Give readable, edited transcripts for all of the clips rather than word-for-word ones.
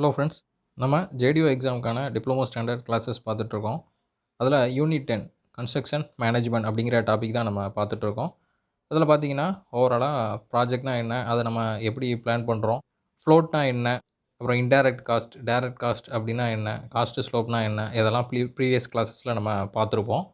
Hello friends, நம்ம JDO எக்ஸாமுக்கான diploma standard classes பார்த்துட்ருக்கோம். அதில் யூனிட் 10 கன்ஸ்ட்ரக்ஷன் மேனேஜ்மெண்ட் அப்படிங்கிற டாபிக் தான் நம்ம பார்த்துட்ருக்கோம். அதில் பார்த்தீங்கன்னா, ஓவராலாக ப்ராஜெக்ட்னா என்ன, அதை நம்ம எப்படி பிளான் பண்ணுறோம், ஃப்ளோட்னா என்ன, அப்புறம் இன்டைரக்ட் காஸ்ட், டைரக்ட் காஸ்ட் அப்படின்னா என்ன, காஸ்ட் ஸ்லோப்னா என்ன, இதெல்லாம் ப்ரீவியஸ் கிளாஸஸில் நம்ம பார்த்துருப்போம்.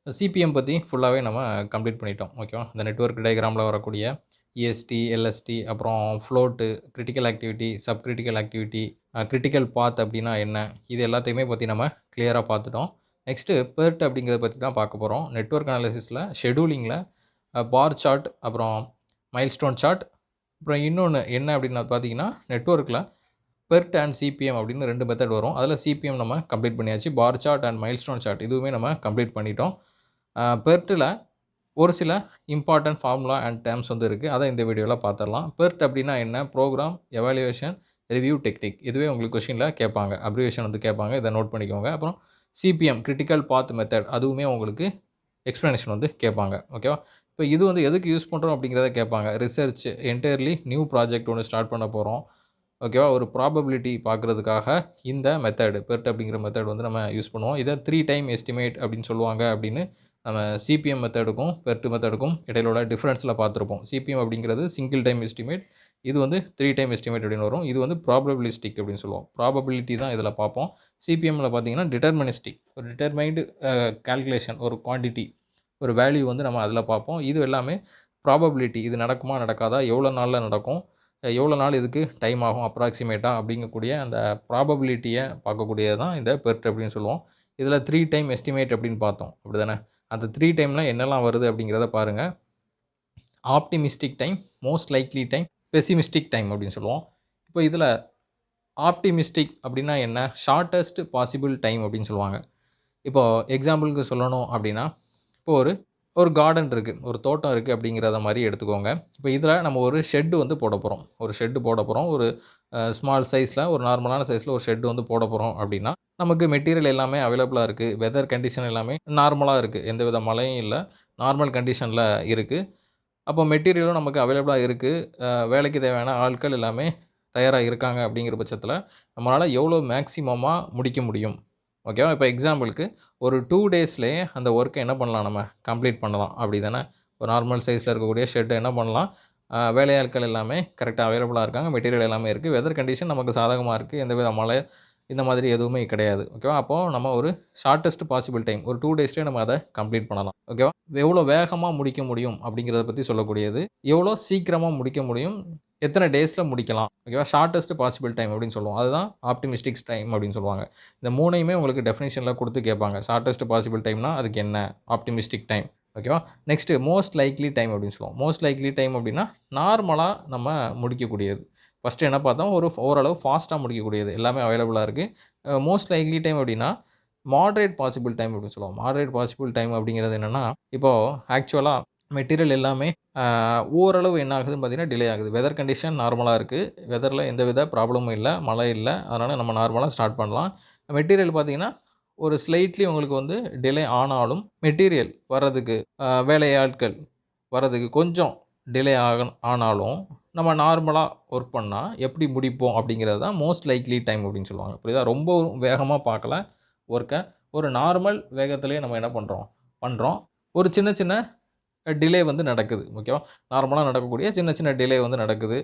சிபிஎம் பற்றி ஃபுல்லாகவே நம்ம கம்ப்ளீட் பண்ணிட்டோம். ஓகேவா? இந்த நெட்வொர்க் டயக்ராமில் வரக்கூடிய இஎஸ்டி, எல்எஸ்டி, அப்புறம் float, critical activity, sub critical activity, critical path அப்படின்னா என்ன, இது எல்லாத்தையுமே பற்றி நம்ம கிளியராக பார்த்துட்டோம். நெக்ஸ்ட்டு பெர்ட் அப்படிங்கிறத பற்றி தான் பார்க்க போகிறோம். நெட்வொர்க் அனாலிசிஸில் ஷெடியூலிங்கில் பார் சார்ட், அப்புறம் மைல்ஸ்டோன் சார்ட், அப்புறம் இன்னொன்று என்ன அப்படின்னு பார்த்தீங்கன்னா, நெட்வொர்க்கில் பெர்ட் அண்ட் சிபிஎம் அப்படின்னு 2 மெத்தட் வரும். அதில் சிபிஎம் நம்ம கம்ப்ளீட் பண்ணியாச்சு. Bar chart and milestone chart இதுவுமே நம்ம கம்ப்ளீட் பண்ணிட்டோம். பெர்ட்டில் ஒரு சில இம்பார்ட்டன்ட் ஃபார்முலா அண்ட் டேர்ம்ஸ் வந்து இருக்குது. அதை இந்த வீடியோவில் பார்த்துடலாம். பெர்ட் அப்படின்னா என்ன, ப்ரோக்ராம் எவாலுவேஷன் ரிவ்யூ டெக்னிக், இதுவே உங்களுக்கு கொஷினில் கேட்பாங்க, அப்ரிவேஷன் வந்து கேட்பாங்க, இதை நோட் பண்ணிக்கோங்க. அப்புறம் சிபிஎம் கிரிட்டிக்கல் பாத் மெத்தட், அதுவுமே உங்களுக்கு எக்ஸ்ப்ளனேஷன் வந்து கேட்பாங்க. ஓகேவா? இப்போ இது வந்து எதுக்கு யூஸ் பண்ணுறோம் அப்படிங்கிறத கேட்பாங்க. ரிசர்ச் என்டையர்லி நியூ ப்ராஜெக்ட் ஒன்று ஸ்டார்ட் பண்ண போகிறோம். ஓகேவா? ஒரு ப்ராபபிலிட்டி பார்க்குறதுக்காக இந்த மெத்தட், பெர்ட் அப்படிங்கிற மெத்தட் வந்து நம்ம யூஸ் பண்ணுவோம். இதை 3 டைம் எஸ்டிமேட் அப்படின்னு சொல்லுவாங்க அப்படின்னு நம்ம சிபிஎம் மெத்தடுக்கும் பெர்ட் மெத்தடுக்கும் இடையில உள்ள டிஃப்ரென்ஸில் பார்த்துருப்போம். சிபிஎம் அப்படிங்கிறது சிங்கிள் டைம் எஸ்டிமேட், இது வந்து 3 டைம் எஸ்டிமேட் அப்படின்னு வரும். இது வந்து ப்ராபபிலிஸ்டிக் அப்படின்னு சொல்லுவோம். ப்ராபபிலிட்டி தான் இதில் பார்ப்போம். சிபிஎம்மில் பார்த்தீங்கன்னா டிட்டர்மினிஸ்டிக், ஒரு டிட்டர்மைண்டு கால்குலேஷன், ஒரு குவான்டிட்டி, ஒரு வேல்யூ வந்து நம்ம அதில் பார்ப்போம். இது எல்லாமே ப்ராபபிலிட்டி, இது நடக்குமா நடக்காதா, எவ்வளோ நாளில் நடக்கும், எவ்வளோ நாள் இதுக்கு டைம் ஆகும் அப்ராக்சிமேட்டாக அப்படிங்கக்கூடிய அந்த ப்ராபபிலிட்டியை பார்க்கக்கூடியது தான் இந்த பெர்ட் அப்படின்னு சொல்லுவோம். இதில் 3 டைம் எஸ்டிமேட் அப்படின்னு பார்த்தோம், அப்படி தானே? அந்த 3 டைமில் என்னெல்லாம் வருது அப்படிங்கிறத பாருங்கள். Optimistic time, most likely time, பெசிமிஸ்டிக் time அப்படின்னு சொல்லுவோம். இப்போ இதில் ஆப்டிமிஸ்டிக் அப்படின்னா என்ன, ஷார்ட்டஸ்ட் பாசிபிள் டைம் அப்படின்னு சொல்லுவாங்க. இப்போது எக்ஸாம்பிளுக்கு சொல்லணும் அப்படின்னா, இப்போ ஒரு ஒரு கார்டன் இருக்குது, ஒரு தோட்டம் இருக்குது அப்படிங்கிறத மாதிரி எடுத்துக்கோங்க. இப்போ இதில் நம்ம ஒரு ஷெட்டு வந்து போட போகிறோம். ஒரு ஷெட்டு போட போகிறோம். ஒரு ஸ்மால் சைஸில், ஒரு நார்மலான சைஸில் ஒரு ஷெட்டு வந்து போட போகிறோம் அப்படின்னா, நமக்கு மெட்டீரியல் எல்லாமே அவைலபிளாக இருக்குது. வெதர் கண்டிஷன் எல்லாமே நார்மலாக இருக்குது. எந்தவித மழையும் இல்லை, நார்மல் கண்டிஷனில் இருக்குது. அப்போ மெட்டீரியலும் நமக்கு அவைலபிளாக இருக்குது. வேலைக்கு தேவையான ஆட்கள் எல்லாமே தயாராக இருக்காங்க. அப்படிங்கிற பட்சத்தில் நம்மளால் எவ்வளோ மேக்ஸிமமாக முடிக்க முடியும்? ஓகேவா? இப்போ எக்ஸாம்பிளுக்கு ஒரு 2 டேஸ்லேயே அந்த ஒர்க்கை என்ன பண்ணலாம், நம்ம கம்ப்ளீட் பண்ணலாம், அப்படி தானே? ஒரு நார்மல் சைஸில் இருக்கக்கூடிய ஷெட்டை என்ன பண்ணலாம், வேலையாட்கள் எல்லாமே கரெக்டாக அவைலபிளாக இருக்காங்க, மெட்டீரியல் எல்லாமே இருக்குது, வெதர் கண்டிஷன் நமக்கு சாதகமாக இருக்குது, எந்தவித மழை இந்த மாதிரி எதுவுமே கிடையாது. ஓகேவா? அப்போது நம்ம ஒரு ஷார்ட்டஸ்ட் பாசிபிள் டைம், ஒரு 2 டேஸ்லேயே நம்ம அதை கம்ப்ளீட் பண்ணலாம். ஓகேவா? எவ்வளோ வேகமாக முடிக்க முடியும் அப்படிங்கிறத பற்றி சொல்லக்கூடியது. எவ்வளோ சீக்கிரமாக முடிக்க முடியும், எத்தனை டேஸில் முடிக்கலாம். ஓகேவா? ஷார்ட்டஸ்ட் பாசிபிள் டைம் அப்படின்னு சொல்லுவோம். அதுதான் ஆப்டிமிஸ்டிக்ஸ் டைம் அப்படின்னு சொல்லுவாங்க. இந்த 3யுமே உங்களுக்கு டெஃபினிஷனில் கொடுத்து கேட்பாங்க. ஷார்ட்டஸ்ட் பாசிபிள் டைம்னா அதுக்கு என்ன, ஆப்டிமிஸ்டிக் டைம். ஓகேவா? நெக்ஸ்ட்டு மோஸ்ட் லைக்லி டைம் அப்படின்னு சொல்லுவோம். மோஸ்ட் லைக்லி டைம் அப்படின்னா நார்மலாக நம்ம முடிக்கக்கூடியது. ஃபஸ்ட்டு என்ன பார்த்தோம், ஒரு ஓரளவு ஃபாஸ்ட்டாக முடிக்கக்கூடியது எல்லாமே அவைலபிளாக இருக்குது. மோஸ்ட் லைக்லி டைம் அப்படின்னா மாட்ரேட் பாசிபிள் டைம் அப்படின்னு சொல்லுவோம். மாட்ரேட் பாசிபிள் டைம் அப்படிங்கிறது என்னென்னா, இப்போது ஆக்சுவலாக மெட்டீரியல் எல்லாமே ஓரளவு என்ன ஆகுதுன்னு பார்த்தீங்கன்னா டிலே ஆகுது. வெதர் கண்டிஷன் நார்மலாக இருக்குது. வெதரில் எந்தவித ப்ராப்ளமும் இல்லை, மழை இல்லை. அதனால் நம்ம நார்மலாக ஸ்டார்ட் பண்ணலாம். மெட்டீரியல் பார்த்தீங்கன்னா ஒரு ஸ்லைட்லி உங்களுக்கு வந்து டிலே ஆனாலும், மெட்டீரியல் வர்றதுக்கு வேலையாட்கள் வர்றதுக்கு கொஞ்சம் டிலே ஆனாலும், நம்ம நார்மலாக ஒர்க் பண்ணால் எப்படி முடிப்போம் அப்படிங்கிறது தான் மோஸ்ட் லைக்லி டைம் அப்படின்னு சொல்லுவாங்க. புரியுதா? ரொம்ப வேகமாக பார்க்கல ஒர்க்கை, ஒரு நார்மல் வேகத்திலேயே நம்ம என்ன பண்ணுறோம். ஒரு சின்ன சின்ன டிலே வந்து நடக்குது. ஓகேவா? நார்மலாக நடக்கக்கூடிய சின்ன சின்ன டிலே வந்து நடக்குது.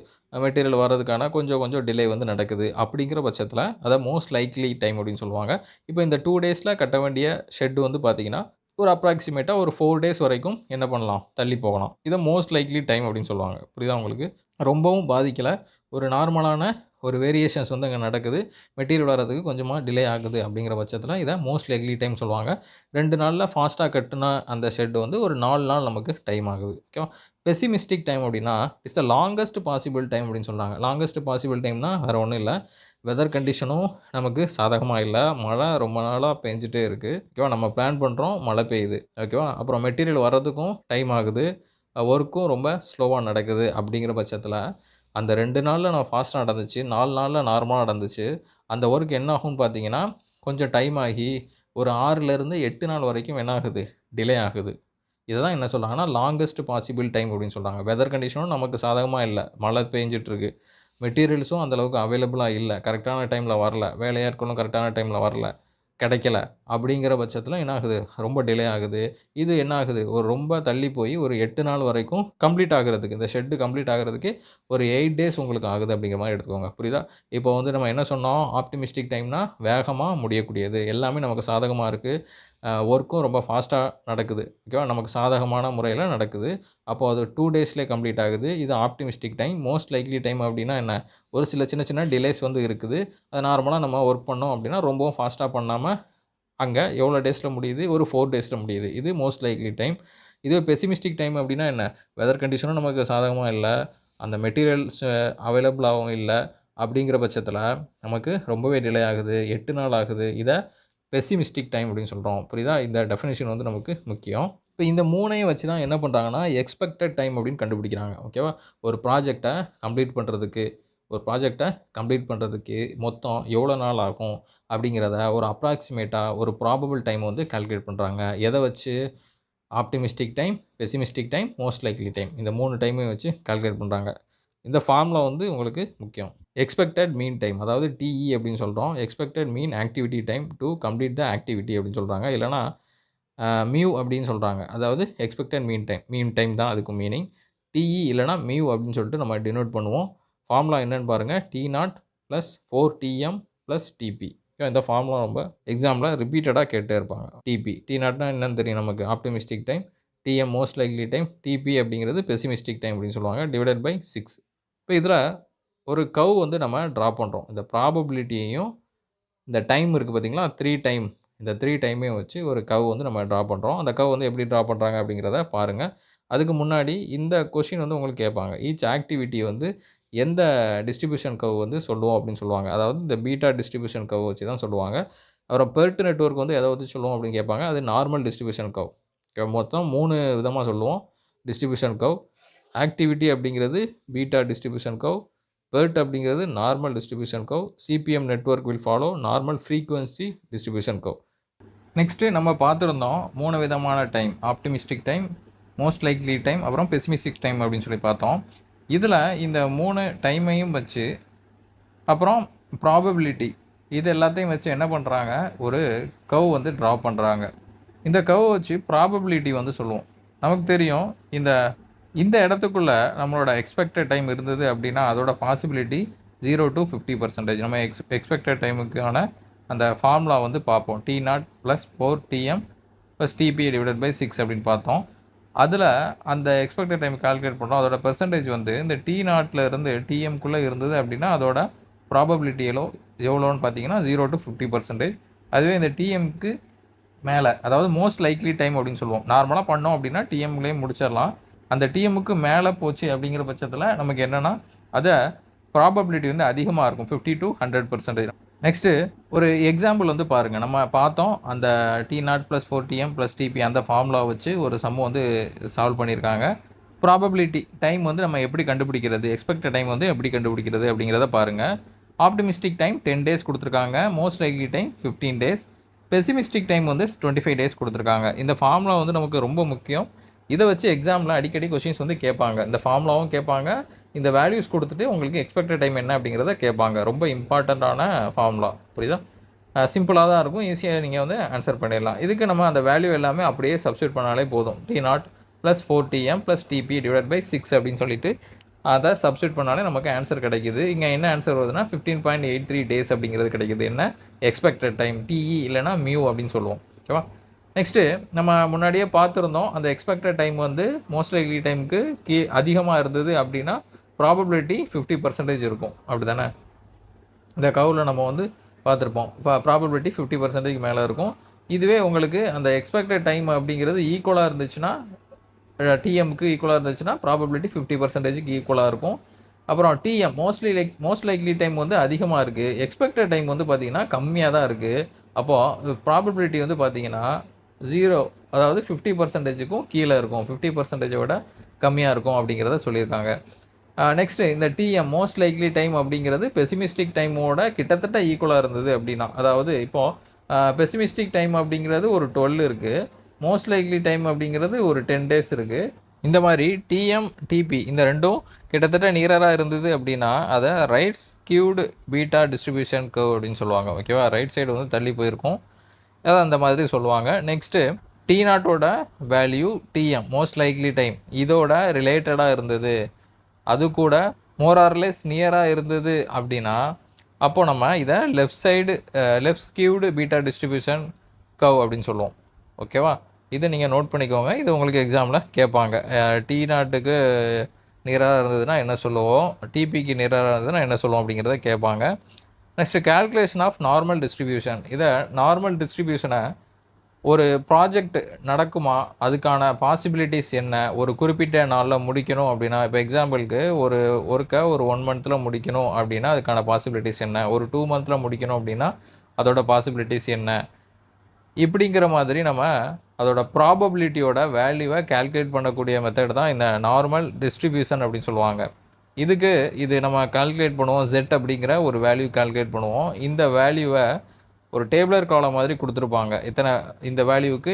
மெட்டீரியல் வர்றதுக்கான கொஞ்சம் கொஞ்சம் டிலே வந்து நடக்குது. அப்படிங்கிற பட்சத்தில் அதை மோஸ்ட் லைக்லி டைம் அப்படின்னு சொல்லுவாங்க. இப்போ இந்த 2 டேஸில் கட்ட வேண்டிய ஷெட் வந்து பார்த்தீங்கன்னா, ஒரு அப்ராக்சிமேட்டாக ஒரு 4 டேஸ் வரைக்கும் என்ன பண்ணலாம், தள்ளி போகலாம். இதை மோஸ்ட் லைக்லி டைம் அப்படின்னு சொல்லுவாங்க. புரியுதா உங்களுக்கு? ரொம்பவும் பாதிக்கல. ஒரு நார்மலான ஒரு வேரியேஷன்ஸ் வந்து அங்கே நடக்குது. மெட்டீரியல் வர்றதுக்கு கொஞ்சமாக டிலே ஆகுது அப்படிங்கிற பட்சத்தில் இதை மோஸ்ட் லைக்லி டைம் சொல்லுவாங்க. 2 நாளில் ஃபாஸ்ட்டாக கட்டுன அந்த ஷெட் வந்து ஒரு 4 நாள் நமக்கு டைம் ஆகுது. ஓகேவா? பெசிமிஸ்டிக் டைம் அப்படின்னா it's the longest possible time அப்படின்னு சொல்கிறாங்க. லாங்கஸ்ட் பாசிபிள் டைம்னா வேறு ஒன்றும் இல்லை, வெதர் கண்டிஷனும் நமக்கு சாதகமாக இல்லை, மழை ரொம்ப நாளாக பெஞ்சிட்டே இருக்குது. ஓகேவா? நம்ம பிளான் பண்ணுறோம், மழை பெய்யுது. ஓகேவா? அப்புறம் மெட்டீரியல் வர்றதுக்கும் டைம் ஆகுது, ஒர்க்கும் ரொம்ப ஸ்லோவாக நடக்குது. அப்படிங்கிற பட்சத்தில் அந்த 2 நாளில் நான் ஃபாஸ்ட்டாக நடந்துச்சு, 4 நாளில் நார்மலாக நடந்துச்சு. அந்த ஒர்க் என்ன ஆகும்னு பார்த்தீங்கன்னா, கொஞ்சம் டைம் ஆகி ஒரு 6லேருந்து 8 நாள் வரைக்கும் என்ன ஆகுது, டிலே ஆகுது. இத தான் என்ன சொல்றாங்கன்னா, லாங்கஸ்ட் பாசிபிள் டைம் அப்படின்னு சொல்றாங்க. வெதர் கண்டிஷனும் நமக்கு சாதகமாக இல்ல, மழை பெஞ்சிட்டு இருக்கு. மெட்டீரியல்ஸும் அந்தளவுக்கு அவைலபிளாக இல்லை, கரெக்டான டைமில் வரல, வேலையாட்களும் கரெக்டான டைமில் வரல, கிடைக்கல. அப்படிங்கிற பட்சத்தில என்ன ஆகுது? ரொம்ப டிலே ஆகுது. இது என்ன ஆகுது? ஒரு ரொம்ப தள்ளி போய் ஒரு 8 நாள் வரைக்கும் கம்ப்ளீட் ஆகுறதுக்கு, இந்த ஷெட் கம்ப்ளீட் ஆகுறதுக்கு ஒரு 8 டேஸ் உங்களுக்கு ஆகுது அப்படிங்கிற மாரி எடுத்துக்கோங்க. புரியுதா? இப்போ வந்து நம்ம என்ன சொன்னோம்? ஆப்டிமிஸ்டிக் டைம்னா வேகமா முடியக்கூடியது. எல்லாமே நமக்கு சாதகமா இருக்கு. ஒர்க்கும் ரொம்ப ஃபாஸ்ட்டா நடக்குது. ஓகேவா? நமக்கு சாதகமான முறையில நடக்குது. அப்போ அது 2 டேஸ்லயே கம்ப்ளீட் ஆகுது. இது optimistic time. Most likely time அப்படின்னா என்ன? ஒரு சில சின்ன சின்ன டிலேஸ் வந்து இருக்குது. அது நார்மலா நம்ம ஒர்க் பண்ணோம் அப்படின்னா, ரொம்பவும் ஃபாஸ்ட்டா பண்ணாம, அங்க எவ்வளோ டேஸ்ல முடியுது? ஒரு 4 டேஸ்ல முடியுது. இது மோஸ்ட் லைக்லி டைம். இதுவே பெசிமிஸ்டிக் டைம் அப்படின்னா என்ன? வெதர் கண்டிஷனும் நமக்கு சாதகமா இல்ல. அந்த மெட்டீரியல்ஸ் அவைலபிளாவும் இல்ல. அப்படிங்கிற பட்சத்தில நமக்கு ரொம்பவே டிலே ஆகுது. 8 நாள் ஆகுது. இத பெசிமிஸ்டிக் டைம் அப்படின்னு சொல்றோம். புரியுதா? இந்த டெஃபினிஷன் வந்து நமக்கு முக்கியம். இப்ப இந்த 3யும் வச்சு தான் என்ன பண்றாங்கன்னா, எக்ஸ்பெக்டட் டைம் அப்படின்னு கண்டுபிடிக்கிறாங்க. ஓகேவா? ஒரு ப்ராஜெக்ட்ட கம்ப்ளீட் பண்றதுக்கு ஒரு ப்ராஜெக்ட்ட கம்ப்ளீட் பண்றதுக்கு மொத்தம் எவ்வளோ நாள் ஆகும்? அப்படிங்கிறத ஒரு அப்ராக்ஸிமேட்டா ஒரு ப்ராபபிள் டைம் வந்து கால்குலேட் பண்றாங்க. எத வச்சு? Optimistic time, பெசிமிஸ்டிக் time, most likely time. இந்த 3 டைமையும் வச்சு கால்குலேட் பண்றாங்க. இந்த ஃபார்முலா வந்து உங்களுக்கு முக்கியம். எக்ஸ்பெக்டட் மீன் டைம், அதாவது டிஇ அப்படின்னு சொல்றோம். Expected mean activity time to complete the activity அப்படின்னு சொல்றாங்க. இல்லன்னா மியூ அப்படின்னு சொல்றாங்க. அதாவது expected mean time. Mean time தான் அதுக்கு மீனிங். டிஇ இல்லன்னா மியூ அப்படின்னு சொல்லிட்டு நம்ம டினோட் பண்ணுவோம். ஃபார்முலா என்னன்னு பாருங்க. T0 + 4Tm + Tp. இந்த ஃபார்முலா ரொம்ப எக்ஸாம்ல ரிப்பீட்டடா கேட்டே இருப்பாங்க. டிபி. T0னா என்னன்னு தெரியும் நமக்கு. Optimistic time. TM most likely time. TP அப்படிங்கிறது பெசிமிஸ்டிக் டைம் அப்படின்னு சொல்லுவாங்க. Divided by 6. இப்போ இதில ஒரு கர்வ் வந்து நம்ம டிரா பண்றோம். இந்த ப்ராபபிலிட்டியையும் இந்த டைம் இருக்கு பார்த்தீங்களா? 3 டைம். இந்த 3 டைமையும் வச்சு ஒரு கர்வ் வந்து நம்ம டிரா பண்றோம். அந்த கர்வ் வந்து எப்படி டிரா பண்றாங்க அப்படிங்கிறத பாருங்க. அதுக்கு முன்னாடி இந்த கொஸ்டின் வந்து உங்களுக்கு கேட்பாங்க. ஈச் ஆக்டிவிட்டி வந்து எந்த டிஸ்ட்ரிபியூஷன் கர்வ் வந்து சொல்லுவோம் அப்படின்னு சொல்லுவாங்க. அதாவது இந்த பீட்டா டிஸ்ட்ரிபியூஷன் கர்வ் வச்சு தான் சொல்லுவாங்க. அப்புறம் பெர்ட் நெட்வொர்க் வந்து எத வச்சு சொல்லுவோம் அப்படின்னு கேட்பாங்க. அது நார்மல் டிஸ்ட்ரிபியூஷன் கர்வ். மொத்தம் 3 விதமா சொல்லுவோம். Distribution curve. ஆக்டிவிட்டி அப்படிங்கிறது பீட்டா டிஸ்ட்ரிபியூஷன் கர்வ். பெர்ட் அப்படிங்கிறது normal distribution curve. CPM network will follow normal frequency distribution curve. Next நம்ம பார்த்துருந்தோம் 3 விதமான time. Optimistic time, most likely time, அப்புறம் பெசிமிஸ்டிக் டைம் அப்படின்னு சொல்லி பார்த்தோம். இதில இந்த 3 டைமையும் வச்சு, அப்புறம் ப்ராபபிலிட்டி இது எல்லாத்தையும் வச்சு என்ன பண்றாங்க? ஒரு கர்வ் வந்து டிரா பண்றாங்க. இந்த கர்வ் வச்சு ப்ராபபிலிட்டி வந்து சொல்லுவோம். நமக்கு தெரியும் இந்த இந்த இடத்துக்குள்ள நம்மளோட எக்ஸ்பெக்டட் டைம் இருந்தது அப்படின்னா, அதோட பாசிபிலிட்டி 0 to 50%. நம்ம எக்ஸ்பெக்டட் டைமுக்கான அந்த ஃபார்முலா வந்து பார்ப்போம். T0 + 4Tm + Tp divided by 6 அப்படின்னு பார்த்தோம். அதில அந்த எக்ஸ்பெக்டட் டைம் கால்குலேட் பண்ணோம். அதோட பெர்சன்டேஜ் வந்து இந்த T0ல இருந்து Tmக்குள்ள இருந்தது அப்படின்னா, அதோட ப்ராபபிலிட்டி எவ்வளோன்னு பார்த்தீங்கன்னா 0 to 50%. அதுவே இந்த Tmக்கு மேல, அதாவது மோஸ்ட் லைக்லி டைம் அப்படின்னு சொல்லுவோம். நார்மலா பண்ணோம் அப்படின்னா டிஎம்லயே முடிச்சிடலாம். அந்த டிஎம்முக்கு மேல போச்சு அப்படிங்கிற பட்சத்தில நமக்கு என்னன்னா, அத ப்ராபபிலிட்டி வந்து அதிகமா இருக்கும். 50 to 100%. நெக்ஸ்ட்டு ஒரு எக்ஸாம்பிள் வந்து பாருங்க. நம்ம பார்த்தோம் அந்த T0 + 4Tm + Tp அந்த ஃபார்முலா வச்சு ஒரு சம் வந்து சால்வ் பண்ணியிருக்காங்க. ப்ராபபிலிட்டி டைம் வந்து நம்ம எப்படி கண்டுபிடிக்கிறது? எக்ஸ்பெக்டட் டைம் வந்து எப்படி கண்டுபிடிக்கிறது அப்படிங்கிறத பாருங்க. ஆப்டிமிஸ்டிக் டைம் 10 டேஸ் குடுத்துருக்காங்க. Most likely time 15 days. பெசிமிஸ்டிக் time வந்து 25 டேஸ் குடுத்துருக்காங்க. இந்த ஃபார்முலா வந்து நமக்கு ரொம்ப முக்கியம். இத வச்சு எக்ஸாம்ல அடிக்கடி கொஸ்டின்ஸ் வந்து கேட்பாங்க. இந்த ஃபார்முலாவும் கேட்பாங்க. இந்த வேல்யூஸ் குடுத்துட்டு உங்களுக்கு எக்ஸ்பெக்டட் டைம் என்ன அப்படிங்கிறத கேட்பாங்க. ரொம்ப இம்பார்ட்டன்ட்டான ஃபார்முலா. புரியுதா? சிம்பிளா தான் இருக்கும். ஈஸியா நீங்க வந்து ஆன்சர் பண்ணிடலாம். இதுக்கு நம்ம அந்த வேல்யூ எல்லாமே அப்படியே சப்ஸ்டிட்யூட் பண்ணாலே போதும். T0 + 4Tm + Tp divided by 6 அப்படின்னு சொல்லிட்டு அத சப்ஸ்டிட்யூட் பண்ணாலே நமக்கு ஆன்சர் கிடைக்குது. இங்க என்ன ஆன்சர் வருதுன்னா 15.83 டேஸ் அப்படிங்கிறது கிடைக்குது. என்ன? Expected time. டிஇ இல்லன்னா மியூ அப்படின்னு சொல்லுவோம். ஓகேவா? நெக்ஸ்ட்டு நம்ம முன்னாடியே பார்த்துருந்தோம். அந்த எக்ஸ்பெக்டட் டைம் வந்து மோஸ்ட் லைக்லி டைம்க்கு அதிகமா இருந்தது அப்படின்னா, ப்ராபபிலிட்டி 50% இருக்கும். அப்படிதானே? இந்த கர்வ்ல நம்ம வந்து பார்த்துருப்போம். ப்ராபபிலிட்டி 50%க்கு மேல இருக்கும். இதுவே உங்களுக்கு அந்த எக்ஸ்பெக்டட் டைம் அப்படிங்கிறது ஈக்குவலா இருந்துச்சுன்னா, டிஎம்க்கு ஈக்குவலா இருந்துச்சுன்னா, ப்ராபபிலிட்டி 50%க்கு ஈக்குவலா இருக்கும். அப்புறம் டிஎம் மோஸ்ட் லைக்லி டைம் வந்து அதிகமா இருக்கு. எக்ஸ்பெக்டட் டைம் வந்து பார்த்தீங்கன்னா, கம்மியா தான் இருக்கு. அப்போ ப்ராபபிலிட்டி வந்து பார்த்தீங்கன்னா, 0 அதாவது 50%க்கும் கீழ இருக்கும். 50%ஐ விட கம்மியா இருக்கும் அப்படிங்கிறத சொல்லியிருக்காங்க. நெக்ஸ்ட் இந்த டிஎம் மோஸ்ட் லைக்லி டைம் அப்படிங்கிறது பெசிமிஸ்டிக் டைமோட கிட்டத்தட்ட ஈக்குவலா இருந்தது அப்படின்னா, அதாவது இப்போ பெசிமிஸ்டிக் டைம் அப்படிங்கிறது ஒரு 12 இருக்கு. மோஸ்ட் லைக்லி டைம் அப்படிங்கிறது ஒரு 10 டேஸ் இருக்கு. இந்த மாதிரி டிஎம் டிபி இந்த ரெண்டும் கிட்டத்தட்ட நியராக இருந்தது அப்படின்னா அதை right skewed beta distribution curve அப்படின்னு சொல்லுவாங்க. ஓகேவா, ரைட் சைடு வந்து தள்ளி போயிருக்கும், அதை அந்த மாதிரி சொல்லுவாங்க. நெக்ஸ்ட்டு டி நாட்டோட value TM most likely time இதோட ரிலேட்டடாக இருந்தது, அது கூட மோரார்லெஸ் நியராக இருந்தது அப்படின்னா அப்போது நம்ம இதை left skewed beta distribution curve அப்படின்னு சொல்லுவோம். ஓகேவா, இதை நீங்கள் நோட் பண்ணிக்கோங்க, இது உங்களுக்கு எக்ஸாமில் கேட்பாங்க. டி நாட்டுக்கு நியராக இருந்ததுன்னா என்ன சொல்லுவோம், டிபிக்கு நியராக இருந்ததுன்னா என்ன சொல்லுவோம் அப்படிங்கிறத கேட்பாங்க. Next calculation of normal distribution. இதை நார்மல் டிஸ்ட்ரிபியூஷனை ஒரு ப்ராஜெக்ட் நடக்குமா, அதுக்கான பாசிபிலிட்டிஸ் என்ன, ஒரு குறிப்பிட்ட நாளில் முடிக்கணும் அப்படின்னா, இப்போ எக்ஸாம்பிளுக்கு ஒரு 1 மந்தில் முடிக்கணும் அப்படின்னா அதுக்கான பாசிபிலிட்டிஸ் என்ன, ஒரு 2 மந்தில் முடிக்கணும் அப்படின்னா அதோட பாசிபிலிட்டிஸ் என்ன, இப்படிங்கிற மாதிரி நம்ம அதோட ப்ராபபிலிட்டியோட வேல்யூவை கால்குலேட் பண்ணக்கூடிய மெத்தட் தான் இந்த நார்மல் டிஸ்ட்ரிபியூஷன் அப்படின்னு சொல்லுவாங்க. இது நம்ம கால்குலேட் பண்ணுவோம், Z அப்படிங்கிற ஒரு வேல்யூ கால்குலேட் பண்ணுவோம். இந்த வேல்யூவை ஒரு டேபிளர் காலம் மாதிரி கொடுத்துருப்பாங்க, இந்த வேல்யூவுக்கு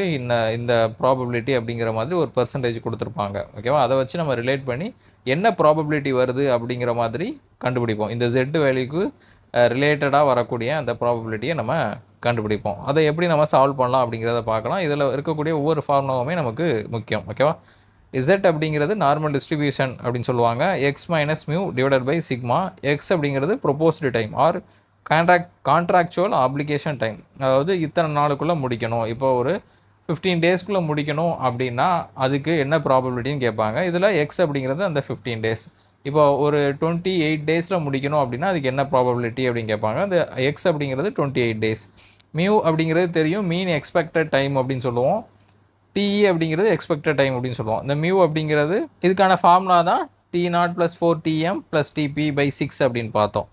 இந்த ப்ராபபிலிட்டி அப்படிங்கிற மாதிரி ஒரு பெர்சன்டேஜ் கொடுத்துருப்பாங்க. ஓகேவா, அதை வச்சு நம்ம ரிலேட் பண்ணி என்ன ப்ராபபிலிட்டி வருது அப்படிங்கிற மாதிரி கண்டுபிடிப்போம். இந்த Z வேல்யூக்கு ரிலேட்டடாக வரக்கூடிய அந்த ப்ராபபிலிட்டியை நம்ம கண்டுபிடிப்போம். அதை எப்படி நம்ம சால்வ் பண்ணலாம் அப்படிங்கிறத பார்க்கலாம். இதில் இருக்கக்கூடிய ஒவ்வொரு ஃபார்முலாவுமே நமக்கு முக்கியம். ஓகேவா, Z அப்படிங்கிறது நார்மல் டிஸ்ட்ரிபியூஷன் அப்படின்னு சொல்லுவாங்க. X minus mu divided by sigma. X அப்படிங்கிறது proposed time or contractual application time, அதாவது இத்தனை நாளுக்குள்ளே முடிக்கணும். இப்போ ஒரு 15 டேஸ்க்குள்ளே முடிக்கணும் அப்படின்னா அதுக்கு என்ன ப்ராபபிலிட்டின்னு கேட்பாங்க. இதில் எக்ஸ் அப்படிங்கிறது அந்த 15 டேஸ். இப்போ ஒரு 28 டேஸில் முடிக்கணும் அப்படின்னா அதுக்கு என்ன ப்ராபபிலிட்டி அப்படின்னு கேட்பாங்க. அந்த எக்ஸ் அப்படிங்கிறது 28 டேஸ். மியூ அப்படிங்கிறது தெரியும், மீன் எக்ஸ்பெக்டட் டைம் அப்படின்னு சொல்லுவோம். டிஇ அப்படிங்கிறது எக்ஸ்பெக்டட் டைம் அப்படின்னு சொல்லுவோம். இந்த மியூ அப்படிங்கிறது இதுக்கான ஃபார்முலா தான் T0 + 4Tm + TP/6 அப்படின்னு பார்த்தோம்.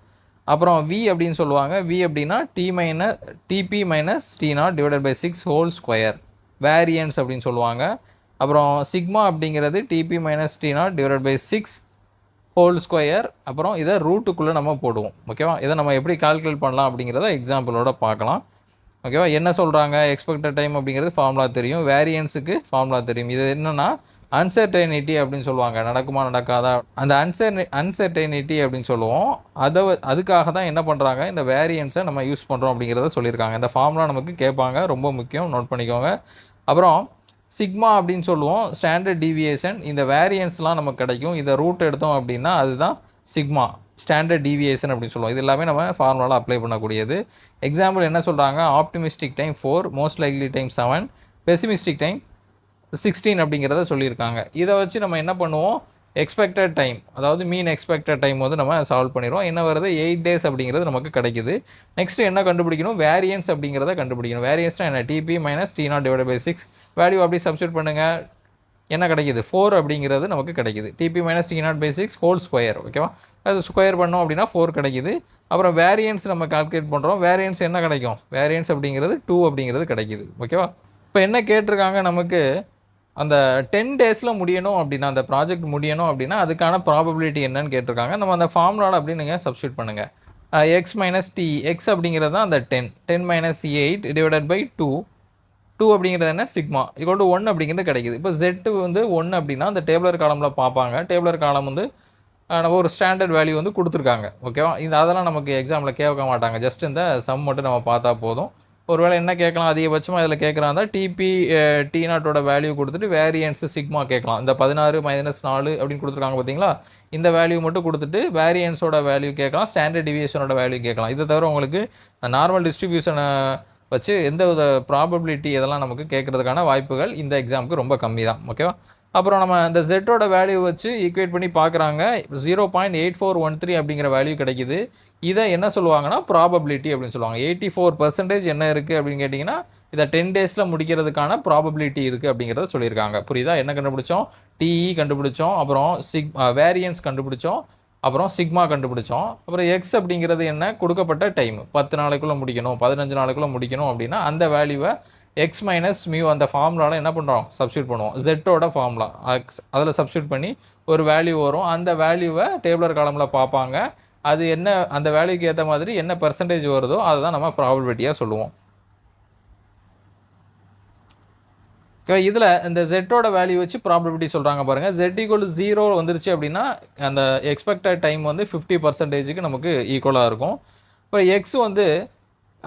அப்புறம் V அப்படின்னு சொல்லுவாங்க. V அப்படின்னா TP - T0 / 6 whole square, variance அப்படின்னு சொல்லுவாங்க. அப்புறம் சிக்மா அப்படிங்கிறது TP - T0 / 6 ஹோல் ஸ்கொயர். அப்புறம் இதை ரூட்டுக்குள்ளே நம்ம போடுவோம். ஓகேவா, இதை நம்ம எப்படி கால்குலேட் பண்ணலாம் அப்படிங்கிறத எக்ஸாம்பிளோட பார்க்கலாம். ஓகேவா, என்ன சொல்கிறாங்க, எக்ஸ்பெக்டட் டைம் அப்படிங்கிறது ஃபார்முலா தெரியும், வேரியன்ஸுக்கு ஃபார்முலா தெரியும். இது என்னென்னா அன்சர்டைனிட்டி அப்படின்னு சொல்லுவாங்க, நடக்குமா நடக்காதா அந்த அன்சர்டைனிட்டி அப்படின்னு சொல்லுவோம். அதுக்காக தான் என்ன பண்ணுறாங்க, இந்த வேரியன்ஸை நம்ம யூஸ் பண்ணுறோம் அப்படிங்கிறத சொல்லியிருக்காங்க. இந்த ஃபார்முலா நமக்கு கேட்பாங்க, ரொம்ப முக்கியம், நோட் பண்ணிக்கோங்க. அப்புறம் சிக்மா அப்படின்னு சொல்லுவோம், ஸ்டாண்டர்ட் டீவியேஷன். இந்த வேரியன்ஸ்லாம் நமக்கு கிடைக்கும், இதை ரூட் எடுத்தோம் அப்படின்னா அதுதான் சிக்மா, ஸ்டாண்டர்ட் டீவியேஷன் அப்படின்னு சொல்லுவோம். இது எல்லாமே நம்ம ஃபார்முலாவில் அப்ளை பண்ணக்கூடியது. எக்ஸாம்பிள் என்ன சொல்கிறாங்க, optimistic time 4, most likely time 7, பெசிமிஸ்டிக் time 16 அப்படிங்கிறத சொல்லியிருக்காங்க. இதை வச்சு நம்ம என்ன பண்ணுவோம், எக்ஸ்பெக்டட் டைம், அதாவது மீன் எக்ஸ்பெக்டட் டைம் வந்து நம்ம சால்வ் பண்ணிடுவோம். என்ன வருது, 8 டேஸ் அப்படிங்கிறது நமக்கு கிடைக்குது. நெக்ஸ்ட்டு என்ன கண்டுபிடிக்கணும், வேரியன்ஸ் அப்படிங்கிறத கண்டுபிடிக்கணும். வேரியன்ஸ்னால் என்ன, TP - T0 / 6 வேல்யூ அப்படி சப்ஸ்டியூட் பண்ணுங்கள், என்ன கிடைக்கிது, 4 அப்படிங்கிறது நமக்கு கிடைக்கிது. TP - T0 / 6 whole square. ஓகேவா, அது ஸ்கொயர் பண்ணோம் அப்படின்னா 4 கிடைக்கிது. அப்புறம் வேரியன்ஸ் நம்ம கால்குலேட் பண்ணுறோம், வேரியன்ஸ் என்ன கிடைக்கும், வேரியன்ஸ் அப்படிங்கிறது 2 அப்படிங்கிறது கிடைக்கிது. ஓகேவா, இப்போ என்ன கேட்டிருக்காங்க நமக்கு, அந்த 10 டேஸில் முடியணும் அப்படின்னா, அந்த ப்ராஜெக்ட் முடியணும் அப்படின்னா அதுக்கான ப்ராபபிலிட்டி என்னன்னு கேட்டிருக்காங்க. நம்ம அந்த ஃபார்முலாவில் அப்படி நீங்கள் சப்ஸ்டியூட் பண்ணுங்கள். எக்ஸ் மைனஸ் டி, எக்ஸ் அப்படிங்கிறது தான் அந்த 10 - 8 / 2 அப்படிங்கிறது என்ன, சிக்மா = 1 அப்படிங்கிறது கிடைக்குது. இப்போ Z வந்து 1 அப்படின்னா அந்த டேபிளர் காலமில் பார்ப்பாங்க. டேபிளர் காலம் வந்து நம்ம ஒரு ஸ்டாண்டர்ட் வேல்யூ வந்து கொடுத்துருக்காங்க. ஓகேவா, அதெல்லாம் நமக்கு எக்ஸாமில் கேட்க மாட்டாங்க, ஜஸ்ட் இந்த சம் மட்டும் நம்ம பார்த்தா போதும். ஒருவேளை என்ன கேட்கலாம், அதிகபட்சமாக இதில் கேட்குறாங்க TP T0 வேல்யூ கொடுத்துட்டு வேரியன்ஸு சிக்மா கேட்கலாம். இந்த 16 - 4 அப்படின்னு கொடுத்துருக்காங்க பார்த்தீங்களா, இந்த வேல்யூ மட்டும் கொடுத்துட்டு வேரியன்ஸோட வேல்யூ கேட்கலாம், ஸ்டாண்டர்ட் டிவியேஷனோட வேல்யூ கேட்கலாம். இதை தவிர உங்களுக்கு நார்மல் டிஸ்ட்ரிபியூஷனை வச்சு எந்த வித ப்ராபபிலிட்டி இதெல்லாம் நமக்கு கேட்குறதுக்கான வாய்ப்புகள் இந்த எக்ஸாமுக்கு ரொம்ப கம்மி தான். ஓகேவா, அப்புறம் நம்ம இந்த Z வேல்யூ வச்சு ஈக்குவேட் பண்ணி பார்க்குறாங்க, 0.8413 அப்படிங்கிற வேல்யூ கிடைக்கிது. இதை என்ன சொல்லுவாங்கன்னா ப்ராபபிலிட்டி அப்படின்னு சொல்லுவாங்க. 84% என்ன இருக்குது அப்படின்னு கேட்டிங்கன்னா, இதை 10 டேஸில் முடிக்கிறதுக்கான ப்ராபபிலிட்டி இருக்குது அப்படிங்கிறத சொல்லியிருக்காங்க. புரியுதா, என்ன கண்டுபிடிச்சோம், TE கண்டுபிடிச்சோம், அப்புறம் வேரியன்ஸ் கண்டுபிடிச்சோம், அப்புறம் சிக்மா கண்டுபிடிச்சோம். அப்புறம் எக்ஸ் அப்படிங்கிறது என்ன, கொடுக்கப்பட்ட டைம் 10 நாளைக்குள்ளே முடிக்கணும், 15 நாளைக்குள்ளே முடிக்கணும் அப்படின்னா அந்த வேல்யூவை எக்ஸ் மைனஸ் மியூ அந்த ஃபார்முலாவில் என்ன பண்ணுறோம், சப்ஸ்டியூட் பண்ணுவோம். Z ஃபார்முலா அதில் சப்ஸ்டியூட் பண்ணி ஒரு வேல்யூ வரும், அந்த வேல்யூவை டேபிளர் காலமில் பார்ப்பாங்க. அது என்ன, அந்த வேல்யூக்கு ஏற்ற மாதிரி என்ன பெர்சன்டேஜ் வருதோ அதை தான் நம்ம ப்ராபபிலிட்டியாக சொல்லுவோம். ஓகே, இதில் இந்த ஜெட்டோட வேல்யூ வச்சு ப்ராபபிலிட்டி சொல்கிறாங்க பாருங்கள். Z = 0 வந்துருச்சு அப்படின்னா அந்த எக்ஸ்பெக்டட் டைம் வந்து 50%க்கு நமக்கு ஈக்குவலாக இருக்கும். இப்போ எக்ஸ் வந்து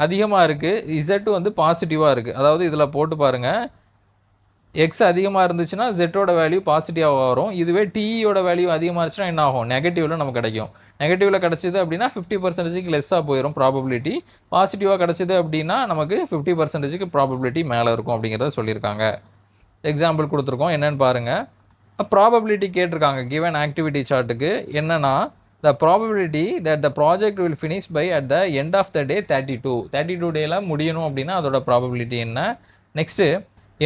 அதிகமாக இருக்குது, இசட் வந்து பாசிட்டிவாக இருக்குது. அதாவது இதில் போட்டு பாருங்கள், எக்ஸ் அதிகமாக இருந்துச்சுன்னா ஜெட்டோட வேல்யூ பாசிட்டிவாக வரும். இதுவே டிஇயோட வேல்யூ அதிகமாக இருந்துச்சுன்னா என்ன ஆகும், நெகட்டிவில் நமக்கு கிடைக்கும். நெகட்டிவில் கிடச்சிது அப்படின்னா 50%க்கு லெஸ்ஸாக போயிடும் ப்ராபபிலிட்டி. பாசிட்டிவாக கிடச்சிது அப்படின்னா நமக்கு 50%க்கு ப்ராபபிலிட்டி மேலே இருக்கும் அப்படிங்கிறத சொல்லியிருக்காங்க. எக்ஸாம்பிள் கொடுத்துருக்கோம், என்னென்னு பாருங்கள். ப்ராபபிலிட்டி கேட்டிருக்காங்க கிவன் ஆக்டிவிட்டி சார்ட்டுக்கு. என்னென்னா the probability that the project will finish by at the end of the day 32 டேயில் முடியணும் அப்படின்னா அதோட ப்ராபபிலிட்டி என்ன. Next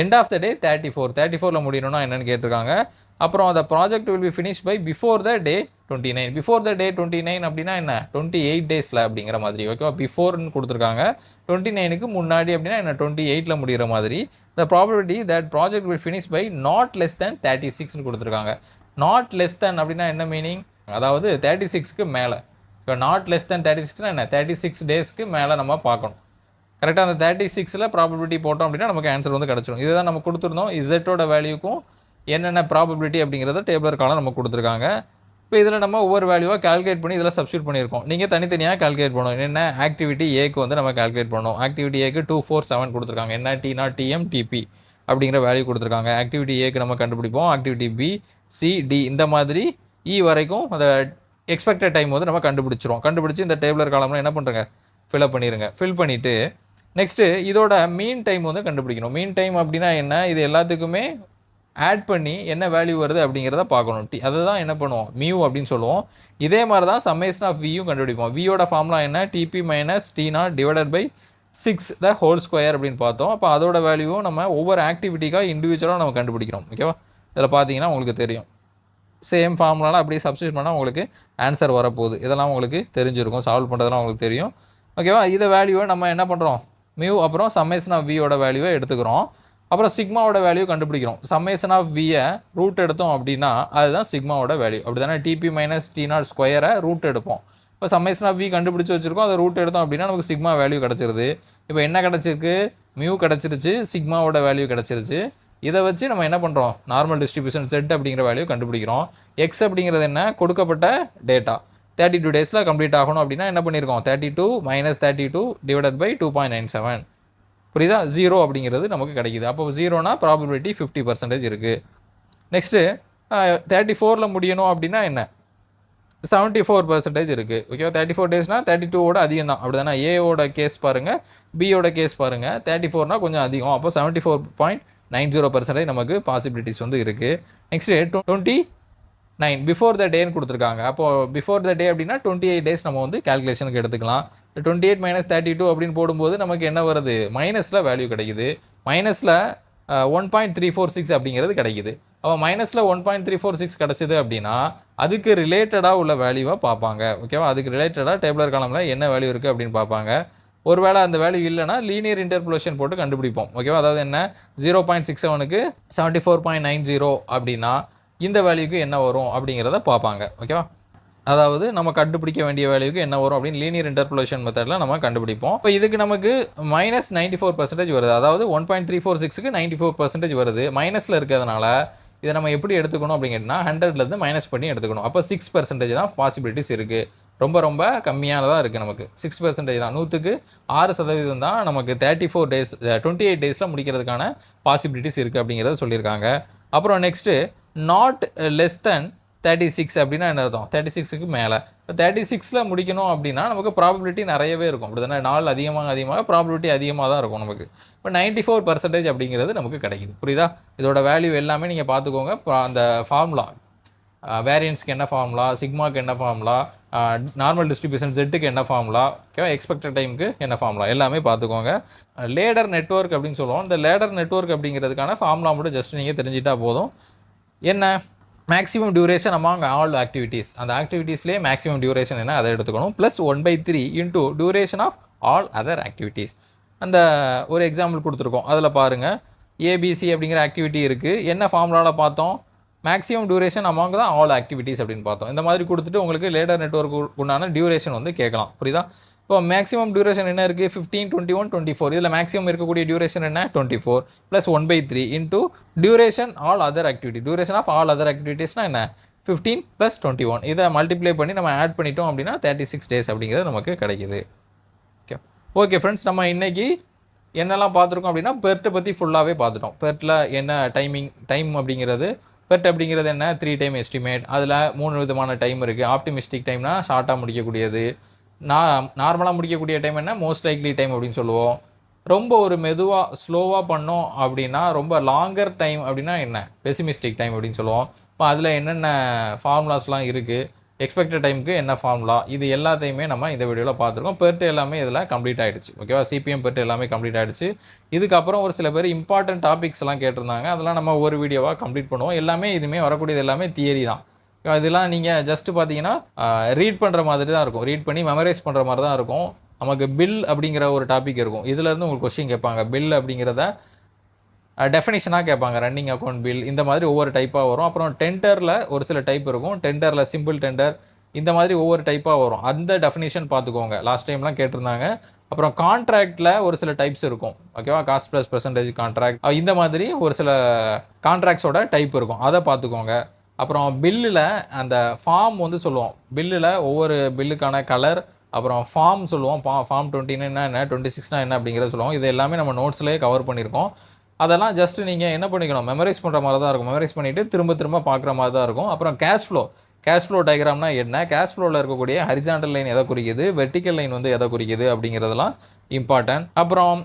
end of the day 34ல் முடியணும்னா என்னென்னு கேட்டிருக்காங்க. அப்புறம் the project will be finished by before the day 29. Before the day 29 அப்படின்னா என்ன, 28 டேஸில் அப்படிங்கிற மாதிரி. ஓகேவா, பிஃபோர்னு கொடுத்துருக்காங்க. 29க்கு முன்னாடி அப்படின்னா என்ன, 28ல் முடிகிற மாதிரி. the probability that project will finish by not less than 36னு கொடுத்துருக்காங்க. not less than அப்படின்னா என்ன மீனிங், அதாவது 36க்கு மேலே. இப்போ நாட் லெஸ் தேன் 36னா என்ன, 36 டேஸ்க்கு மேலே நம்ம பார்க்கணும். கரெக்டாக அந்த 36ல் ப்ராபபிலிட்டி போட்டோம் அப்படின்னா நமக்கு ஆன்சர் வந்து கிடச்சிடும். இதுதான் நம்ம கொடுத்துருந்தோம். இசட்டோட வேல்யூக்கும் என்னென்ன ப்ராபபிலிட்டி அப்படிங்கிறத டேபிளர் காலம் நம்ம கொடுத்துருக்காங்க. இப்போ இதில் நம்ம ஒவ்வொரு வேல்யூவாக கால்குலேட் பண்ணி இதில் சப்ஸ்டியூட் பண்ணியிருக்கோம். நீங்கள் தனித்தனியாக கால்குலேட் பண்ணணும். என்ன ஆக்டிவிட்டி ஏக்கு வந்து நம்ம கால்குலேட் பண்ணணும். ஆக்டிவிட்டி ஏக்கு 247 கொடுத்துருக்காங்க. என்ன T0 TM TP அப்படிங்கிற வேல்யூ கொடுத்துருக்காங்க. ஆக்டிவிட்டி ஏக்கு நம்ம கண்டுபிடிப்போம். ஆக்டிவிட்டி பி சி டி இந்த மாதிரி வரைக்கும் அந்த எக்ஸ்பெக்டட் டைம் வந்து நம்ம கண்டுபிடிச்சிரும். கண்டுபிடிச்சி இந்த டேபிளர் காலம்லாம் என்ன பண்ணுறங்க, ஃபில்அப் பண்ணிடுங்க. ஃபில் பண்ணிவிட்டு நெக்ஸ்ட்டு இதோட மீன் டைம் வந்து கண்டுபிடிக்கணும். மீன் டைம் அப்படின்னா என்ன, இது எல்லாத்துக்குமே ஆட் பண்ணி என்ன வேல்யூ வருது அப்படிங்கிறத பார்க்கணும். அதுதான் என்ன பண்ணுவோம், மியூ அப்படின்னு சொல்லுவோம். இதே மாதிரி தான் சம்மேஷன் ஆஃப் வியும் கண்டுபிடிப்போம். வியோட ஃபார்முலா என்ன, TP minus T0 divided by 6 the whole square அப்படின்னு பார்த்தோம். அப்போ அதோட வேல்யூவும் நம்ம ஒவ்வொரு ஆக்டிவிட்டிக்காக இண்டிவிஜுவலாக நம்ம கண்டுபிடிக்கிறோம். ஓகேவா, இதில் பார்த்தீங்கன்னா உங்களுக்கு தெரியும். சேம் ஃபார்முலாலாம் அப்படியே சப்ஸ்டியூட் பண்ணால் உங்களுக்கு ஆன்சர் வரப்போகுது. இதெல்லாம் உங்களுக்கு தெரிஞ்சிருக்கும், சால்வ் பண்ணுறதுலாம் உங்களுக்கு தெரியும். ஓகேவா, இதை வேல்யூவை நம்ம என்ன பண்ணுறோம், மியூ அப்புறம் சம்மேஷன் ஆஃப் வியோட வேல்யூவை எடுத்துக்கிறோம். அப்புறம் சிக்மாவோட வேல்யூ கண்டுபிடிக்கிறோம். சம்மேஷன் ஆஃப் வியை ரூட் எடுத்தோம் அப்படின்னா அதுதான் சிக்மாவோட வேல்யூ. அப்படி தானே, டிபி மைனஸ் T0 ஸ்கொயரை ரூட் எடுப்போம். இப்போ சம்மேஷன் ஆஃப் வி கண்டுபிடிச்சி வச்சுருக்கோம், அதை ரூட் எடுத்தோம் அப்படின்னா நமக்கு சிக்மா வேல்யூ கிடச்சிருது. இப்போ என்ன கிடச்சிருக்கு, மியூ கிடச்சிருச்சு, சிக்மாவோட வேல்யூ கிடச்சிருச்சு. இதை வச்சு நம்ம என்ன பண்ணுறோம், நார்மல் டிஸ்ட்ரிபியூஷன் செட் அப்படிங்கிற வேல்யூ கண்டுபிடிக்கிறோம். எக்ஸ் அப்படிங்கிறது என்ன, கொடுக்கப்பட்ட டேட்டா 32 டேஸில் கம்ப்ளீட் ஆகணும் அப்படின்னா என்ன பண்ணியிருக்கோம், 32 மைனஸ் 32 டிவைடட் பை 2.97. புரியுதா, 0 அப்படிங்கிறது நமக்கு கிடைக்குது. அப்போ 0னா ப்ராபபிலிட்டி 50% இருக்குது. நெக்ஸ்ட்டு 34ல் முடியணும் அப்படின்னா என்ன, 74% இருக்குது. ஓகேவா, 34 டேஸ்னால் 32வோட அதிகம் தான். அப்படி தானே, ஏவோட கேஸ் பாருங்கள், பியோட கேஸ் பாருங்கள். 34னா கொஞ்சம் அதிகம். அப்போ 74.90% நமக்கு பாசிபிலிட்டிஸ் வந்து இருக்குது. நெக்ஸ்ட்டு 29 பிஃபோர் த டேன்னு கொடுத்துருக்காங்க. அப்போது பிஃபோர் த டே அப்படின்னா 28 டேஸ் நம்ம வந்து கேல்குலேஷனுக்கு எடுத்துக்கலாம். 28 மைனஸ் 32 அப்படின்னு போடும்போது நமக்கு என்ன வருது, மைனஸில் வேல்யூ கிடைக்குது. மைனஸில் 1.346 அப்படிங்கிறது கிடைக்குது. அப்போ மைனஸில் 1.346 கிடச்சிது அப்படின்னா அதுக்கு ரிலேட்டடாக உள்ள வேல்யூவை பார்ப்பாங்க. ஓகேவா, அதுக்கு ரிலேட்டடாக டேபிளர் காலமில் என்ன வேல்யூ இருக்குது அப்படின்னு பார்ப்பாங்க. ஒருவேளை அந்த வேல்யூ இல்லைனா லீனியர் இன்டர்போலேஷன் போட்டு கண்டுபிடிப்போம். ஓகேவா, அதாவது என்ன, 0.67க்கு 74.90 அப்படின்னா இந்த வேல்யூக்கு என்ன வரும் அப்படிங்கிறத பார்ப்பாங்க. ஓகேவா, அதாவது நம்ம கண்டுபிடிக்க வேண்டிய வேல்யூக்கு என்ன வரும் அப்படின்னு லீனியர் இன்டர்போலேஷன் மெத்தடில் நம்ம கண்டுபிடிப்போம். இப்போ இதுக்கு நமக்கு மைனஸ் 94% வருது. அதாவது 1.346க்கு 94% வருது. மைனஸில் இருக்கிறதுனால இதை நம்ம எப்படி எடுத்துக்கணும் அப்படிங்கன்னா 100லேருந்து மைனஸ் பண்ணி எடுத்துக்கணும். அப்போ 6% தான் பாசிபிலிட்டிஸ் இருக்குது. ரொம்ப ரொம்ப கம்மியானதாக இருக்குது. நமக்கு 6% தான், 100க்கு 6% தான் நமக்கு 34 டேஸ் 28 டேஸில் முடிக்கிறதுக்கான பாசிபிலிட்டிஸ் இருக்குது அப்படிங்கிறத சொல்லியிருக்காங்க. அப்புறம் நெக்ஸ்ட்டு நாட் லெஸ் தென் 36 அப்படின்னா என்ன அர்த்தம், 36க்கு மேலே. இப்போ 36ல் முடிக்கணும் அப்படின்னா நமக்கு ப்ராபபிலிட்டி நிறையவே இருக்கும். அப்படி தானே, நாள் அதிகமாக ப்ராபபிலிட்டி அதிகமாக தான் இருக்கும் நமக்கு. இப்போ 94% அப்படிங்கிறது நமக்கு கிடைக்குது. புரியுதா, இதோட வேல்யூ எல்லாமே நீங்கள் பார்த்துக்கோங்க. அந்த ஃபார்முலா வேரியன்ஸ்க்கு என்ன ஃபார்முலா, சிக்மாக்கு என்ன ஃபார்முலா, நார்மல் டிஸ்ட்ரிபியூஷன் செட்டுக்கு என்ன ஃபார்முலா, ஓகேவா, எக்ஸ்பெக்டட் டைமுக்கு என்ன ஃபார்முலா எல்லாமே பார்த்துக்கோங்க. லேடர் நெட்வொர்க் அப்படின்னு சொல்லுவோம். இந்த லேடர் நெட்வொர்க் அப்படிங்கிறதுக்கான ஃபார்முலா மட்டும் ஜஸ்ட் நீங்கள் தெரிஞ்சிட்டா போதும். என்ன, maximum duration among all activities. அந்த ஆக்டிவிட்டீஸ்லேயே மேக்ஸிமம் டியூரேஷன் என்ன அதை எடுத்துக்கணும். Plus 1/3 into duration of all other activities. அந்த ஒரு எக்ஸாம்பிள் கொடுத்துருக்கோம், அதில் பாருங்கள். ஏபிசி அப்படிங்கிற ஆக்டிவிட்டி இருக்குது. என்ன ஃபார்முலாவில் பார்த்தோம், மேக்ஸிமம் டியூரேஷன் அமாங் தான் ஆல் ஆக்டிவிட்டீஸ் அப்படின்னு பார்த்தோம். இந்த மாதிரி கொடுத்துட்டு உங்களுக்கு லேடர் நெட்வொர்க் உண்டான டியூரேஷன் வந்து கேட்கலாம். புரியுதா, இப்போ மேக்ஸிமம் டியூரேஷன் என்ன இருக்குது 15, 21, 24. இதில் மேக்ஸிமம் இருக்கக்கூடிய டியூரேஷன் என்ன 24 + 1/3 into duration all other activity. Duration of all other ஆக்டிவிட்டீஸ்னால் என்ன 15 + 21. இதை மல்டிப்ளை பண்ணி நம்ம ஆட் பண்ணிட்டோம் அப்படின்னா 36 டேஸ் அப்படிங்கிறது நமக்கு கிடைக்குது. ஓகே ஃப்ரெண்ட்ஸ், நம்ம இன்றைக்கி என்னெல்லாம் பார்த்துருக்கோம் அப்படின்னா பெர்ட்டை பற்றி ஃபுல்லாகவே பார்த்துட்டோம். பெர்ட்டில் என்ன டைம் அப்படிங்கிறது, பெர்ட் அப்படிங்கிறது என்ன 3 டைம் எஸ்டிமேட். அதில் 3 விதமான டைம் இருக்குது. ஆப்டிமிஸ்டிக் டைம்னா ஷார்ட்டாக முடிக்கக்கூடியது, நார்மலாக முடிக்கக்கூடிய டைம் என்ன மோஸ்ட் லைக்லி டைம் அப்படின்னு சொல்லுவோம். ரொம்ப ஒரு மெதுவாக ஸ்லோவாக பண்ணோம் அப்படின்னா ரொம்ப லாங்கர் டைம் அப்படின்னா என்ன பெசிமிஸ்டிக் டைம் அப்படின்னு சொல்லுவோம். இப்போ அதில் என்னென்ன ஃபார்முலாஸ்லாம் இருக்குது, எக்ஸ்பெக்டட் டைமுக்கு என்ன ஃபார்முலா, இது எல்லாத்தையுமே நம்ம இந்த வீடியோவில் பார்த்துருக்கோம். பெர்ட் எல்லாமே இதில் கம்ப்ளீட் ஆகிடுச்சு. ஓகேவா, சிபிஎம் பெர்ட் எல்லாமே கம்ப்ளீட் ஆகிடுச்சு. இதுக்கப்புறம் ஒரு சில பேர் இம்பார்ட்டன்ட் டாபிக்ஸ் எல்லாம் கேட்டிருந்தாங்க. அதெல்லாம் நம்ம ஒரு வீடியோவாக கம்ப்ளீட் பண்ணுவோம். எல்லாமே இதுவுமே வரக்கூடியது எல்லாமே தியரி தான். இதெல்லாம் நீங்கள் ஜஸ்ட்டு பார்த்தீங்கன்னா ரீட் பண்ணுற மாதிரி தான் இருக்கும். ரீட் பண்ணி மெமரைஸ் பண்ணுற மாதிரி தான் இருக்கும். நமக்கு பில் அப்படிங்கிற ஒரு டாபிக் இருக்கும். இதிலேருந்து உங்களுக்கு கொஸ்டின் கேட்பாங்க. பில் அப்படிங்கிறத டெஃபினிஷனாக கேட்பாங்க. ரன்னிங் அக்கௌண்ட் பில் இந்த மாதிரி ஒவ்வொரு டைப்பாக வரும். அப்புறம் டெண்டரில் ஒரு சில டைப் இருக்கும். டெண்டரில் சிம்பிள் டெண்டர் இந்த மாதிரி ஒவ்வொரு டைப்பாக வரும். அந்த டெஃபினிஷன் பார்த்துக்கோங்க. லாஸ்ட் டைம்லாம் கேட்டிருந்தாங்க. அப்புறம் கான்ட்ராக்டில் ஒரு சில டைப்ஸ் இருக்கும். ஓகேவா, காஸ்ட் ப்ளஸ் பெர்சன்டேஜ் கான்ட்ராக்ட் இந்த மாதிரி ஒரு சில கான்ட்ராக்ட்ஸோட டைப் இருக்கும். அதை பார்த்துக்கோங்க. அப்புறம் பில்லில் அந்த ஃபார்ம் வந்து சொல்லுவோம். பில்லில் ஒவ்வொரு பில்லுக்கான கலர், அப்புறம் ஃபார்ம் சொல்லுவோம். ஃபார்ம் 20 என்ன 26 என்ன அப்படிங்கிறத சொல்லுவோம். இது எல்லாமே நம்ம நோட்ஸ்லேயே கவர் பண்ணியிருக்கோம். அதெல்லாம் ஜஸ்ட்டு நீங்கள் என்ன பண்ணிக்கணும், மெமரைஸ் பண்ணுற மாதிரி தான் இருக்கும். மெமரைஸ் பண்ணிவிட்டு திரும்ப பார்க்குற மாதிரி தான் இருக்கும். அப்புறம் கேஷ் ஃப்ளோ டயக்ராம்னா என்ன, கேஷ் ஃப்ளோவில் இருக்கக்கூடிய ஹரிசாண்டல் லைன் எதை குறிக்குது, வெர்டிக்கல் லைன் வந்து எதை குறிக்குது அப்படிங்கிறதெல்லாம் இம்பார்ட்டன்ட். அப்புறம்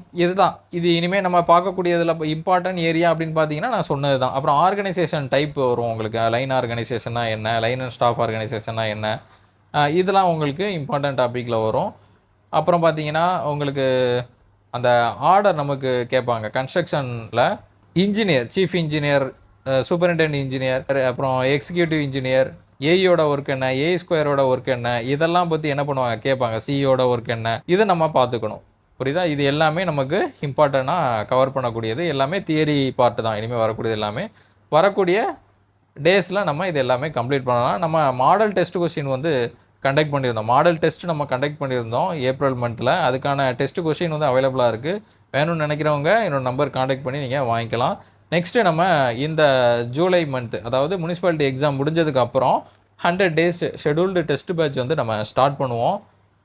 இது இனிமேல் நம்ம பார்க்கக்கூடியதில் இம்பார்ட்டன்ட் ஏரியா அப்படின்னு பார்த்தீங்கன்னா நான் சொன்னது தான். அப்புறம் ஆர்கனைசேஷன் டைப் வரும் உங்களுக்கு. லைன் ஆர்கனைசேஷன்னா என்ன, லைன் அண்ட் ஸ்டாஃப் ஆர்கனைசேஷன்னா என்ன, இதெல்லாம் உங்களுக்கு இம்பார்ட்டன்ட் டாப்பிக்கில் வரும். அப்புறம் பார்த்தீங்கன்னா உங்களுக்கு அந்த ஆர்டர் நமக்கு கேட்பாங்க. கன்ஸ்ட்ரக்ஷனில் engineer, chief engineer, superintendent engineer, அப்புறம் எக்ஸிக்யூட்டிவ் இன்ஜினியர், ஏஇயோட ஒர்க் என்ன, ஏ ஸ்கொயரோட ஒர்க் என்ன, இதெல்லாம் பற்றி என்ன பண்ணுவாங்க கேட்பாங்க. சிஇயோட ஒர்க் என்ன, இதை நம்ம பார்த்துக்கணும். புரியுதா, இது எல்லாமே நமக்கு இம்பார்ட்டண்ட்டாக கவர் பண்ணக்கூடியது. எல்லாமே தியரி பார்ட்டு தான். இனிமேல் வரக்கூடியது எல்லாமே வரக்கூடிய டேஸில் நம்ம இது எல்லாமே கம்ப்ளீட் பண்ணலாம். நம்ம மாடல் டெஸ்ட் கொஸ்டின் வந்து கண்டக்ட் பண்ணியிருந்தோம். மாடல் டெஸ்ட் நம்ம கண்டக்ட் பண்ணியிருந்தோம் ஏப்ரல் மந்தில். அதுக்கான டெஸ்ட் கொஸ்டின் வந்து அவைலபிளாக இருக்குது. வேணும்னு நினைக்கிறவங்க என்னோட நம்பர் காண்டாக்ட் பண்ணி நீங்கள் வாங்கிக்கலாம். நெக்ஸ்ட்டு நம்ம இந்த ஜூலை மந்த், அதாவது முனிசிபாலிட்டி எக்ஸாம் முடிஞ்சதுக்கப்புறம் 100 டேஸ் ஷெடியூல்டு டெஸ்ட் பேட்ச் வந்து நம்ம ஸ்டார்ட் பண்ணுவோம்.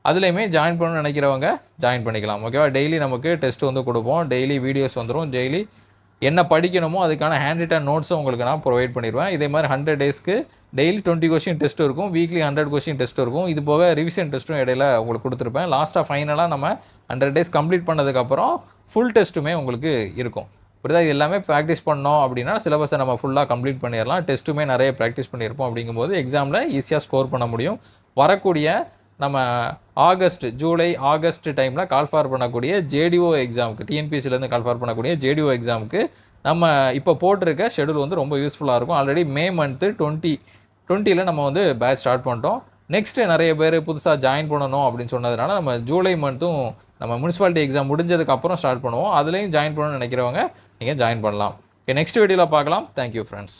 அதுலேயுமே ஜாயின் பண்ணணும்னு நினைக்கிறவங்க ஜாயின் பண்ணிக்கலாம். ஓகேவா, டெய்லி நமக்கு டெஸ்ட் வந்து கொடுப்போம். டெய்லி வீடியோஸ் வந்துடும். டெய்லி என்ன படிக்கணுமோ அதுக்கான ஹேண்ட் ரிட்டன் நோட்ஸும் உங்களுக்கு நான் ப்ரொவைட் பண்ணிடுவேன். இதே மாதிரி 100 டேஸ்க்கு டெய்லி 20 கொஸ்டின் டெஸ்ட் இருக்கும். வீக்லி 100 கொஸ்டின் டெஸ்ட் இருக்கும். இது போக ரிவிஷன் டெஸ்ட்டும் இடையில உங்களுக்கு கொடுத்துருப்பேன். லாஸ்ட்டாக ஃபைனலாக நம்ம 100 டேஸ் கம்ப்ளீட் பண்ணதுக்கப்புறம் ஃபுல் டெஸ்ட்டுமே உங்களுக்கு இருக்கும். இப்படிதான் இது எல்லாமே ப்ராக்டிஸ் பண்ணோம் அப்படின்னா சிலபஸை நம்ம ஃபுல்லாக கம்ப்ளீட் பண்ணிடலாம். டெஸ்ட்டுமே நிறைய ப்ராக்டிஸ் பண்ணியிருப்போம். அப்படிங்கும்போது எக்ஸாமில் ஈஸியாக ஸ்கோர் பண்ண முடியும். வரக்கூடிய நம்ம ஜூலை ஆகஸ்ட் டைமில் கால்ஃபார் பண்ணக்கூடிய ஜேடிஓ எக்ஸாமுக்கு, டிஎன்பிஎஸ்சிலேருந்து கால்ஃபார் பண்ணக்கூடிய ஜேடிஓ எக்ஸாமுக்கு நம்ம இப்போ போட்டிருக்க ஷெடியூல் வந்து ரொம்ப யூஸ்ஃபுல்லாக இருக்கும். ஆல்ரெடி மே மந்த்து 2020 நம்ம வந்து பேட்ச் ஸ்டார்ட் பண்ணிட்டோம். நெக்ஸ்ட்டு நிறைய பேர் புதுசாக ஜாயின் பண்ணணும் அப்படின்னு சொன்னதுனால நம்ம ஜூலை மந்த்தும் நம்ம முனிசிபாலிட்டி எக்ஸாம் முடிஞ்சதுக்கப்புறம் ஸ்டார்ட் பண்ணுவோம். அதுலேயும் ஜாயின் பண்ணணும்னு நினைக்கிறவங்க நீங்கள் ஜாயின் பண்ணலாம். ஓகே, நெக்ஸ்ட் வீடியோவில் பார்க்கலாம். Thank you friends.